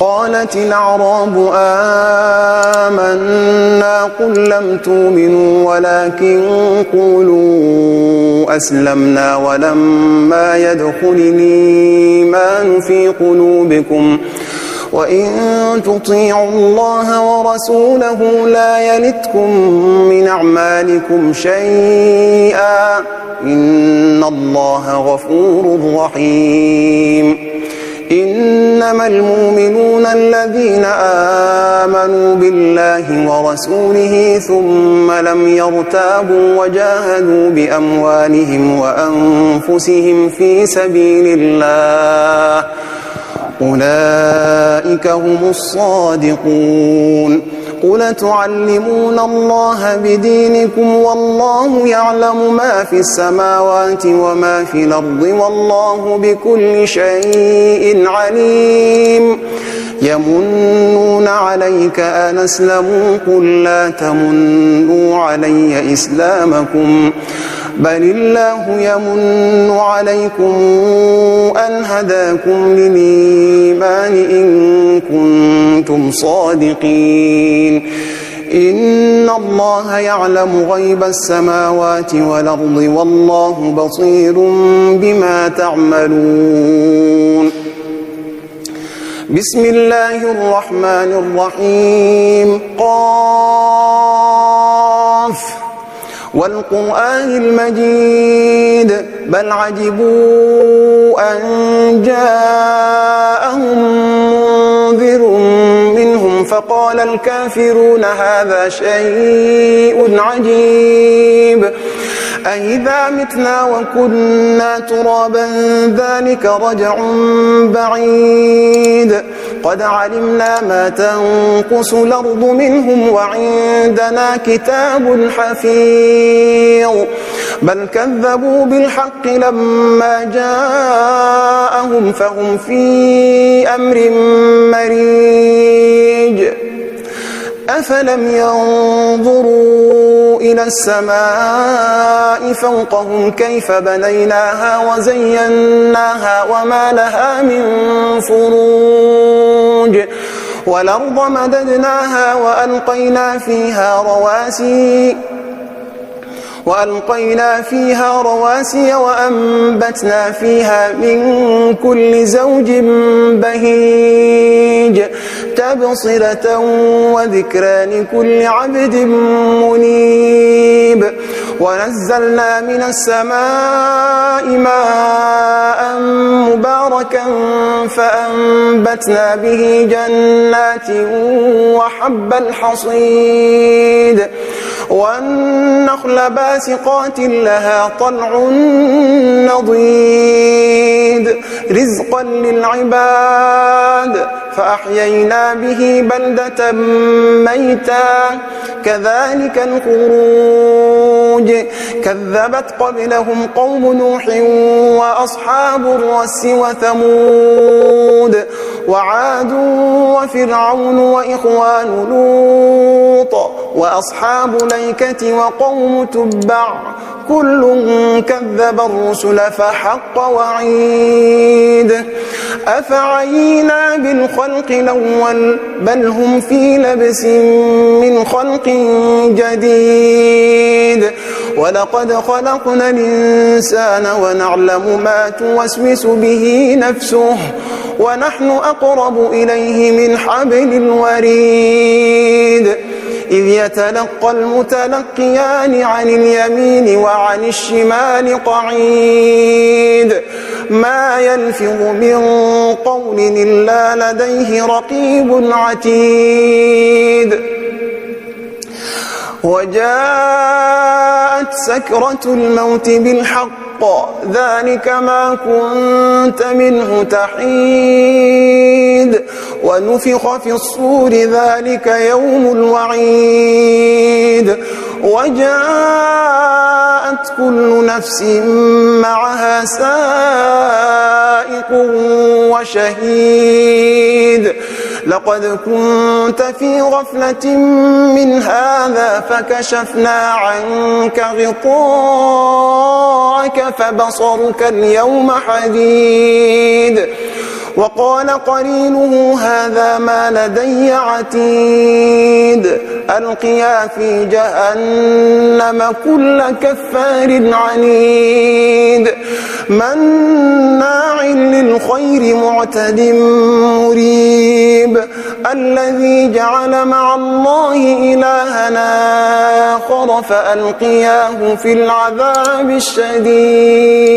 قالت الأعراب آمنا قل لم تؤمنوا ولكن قولوا أسلمنا ولما يدخل الإيمان في قلوبكم وإن تطيعوا الله ورسوله لا يلتكم من أعمالكم شيئا إن الله غفور رحيم. إنما المؤمنون الذين آمنوا بالله ورسوله ثم لم يرتابوا وجاهدوا بأموالهم وأنفسهم في سبيل الله أولئك هم الصادقون. قل تعلمون الله بدينكم والله يعلم ما في السماوات وما في الأرض والله بكل شيء عليم. يمنون عليك أن أسلموا قل لا تمنوا علي إسلامكم بل الله يمن عليكم أن هداكم للإيمان إن كنتم صادقين. إن الله يعلم غيب السماوات والأرض والله بصير بما تعملون. بسم الله الرحمن الرحيم. قاف والقرآن المجيد بل عجبوا أن جاءهم منذر منهم فقال الكافرون هذا شيء عجيب أإذا متنا وكنا ترابا ذلك رجع بعيد قد علمنا ما تنقص الأرض منهم وعندنا كتاب حفيظ بل كذبوا بالحق لما جاءهم فهم في أمر مريج أفلم ينظروا إلى السماء فوقهم كيف بنيناها وزيناها وما لها من فروج والأرض مددناها وألقينا فيها رواسي وأنبتنا فيها من كل زوج بهيج تبصرة وذكرى لكل عبد منيب ونزلنا من السماء ماء مباركا فأنبتنا به جنات وحب الحصيد والنخل باسقات لها طلع نضيد رزقا للعباد فأحيينا به بلدة ميتا كذلك الخروج كذبت قبلهم قوم نوح وأصحاب الرس وثمود وعاد وفرعون وإخوان لوط وأصحاب الأيكة وقوم تبع كل كذب الرسل فحق وعيد أفعينا بالخلق الأول بل هم في لبس من خلق جديد ولقد خلقنا الإنسان ونعلم ما توسوس به نفسه ونحن أقرب إليه من حبل الوريد إذ يتلقى المتلقيان عن اليمين وعن الشمال قعيد ما يلفظ من قول إلا لديه رقيب عتيد وجاءت سكرة الموت بالحق ذلك ما كنت منه تحيد ونفخ في الصور ذلك يوم الوعيد وجاءت كل نفس معها سائق وشهيد لقد كنت في غفلة من هذا فكشفنا عنك غطاءك فبصرك اليوم حديد وقال قرينه هذا ما لدي عتيد ألقيا في جهنم كل كفار عنيد مناع للخير معتد مريب الذي جعل مع الله إلهنا آخر فألقياه في العذاب الشديد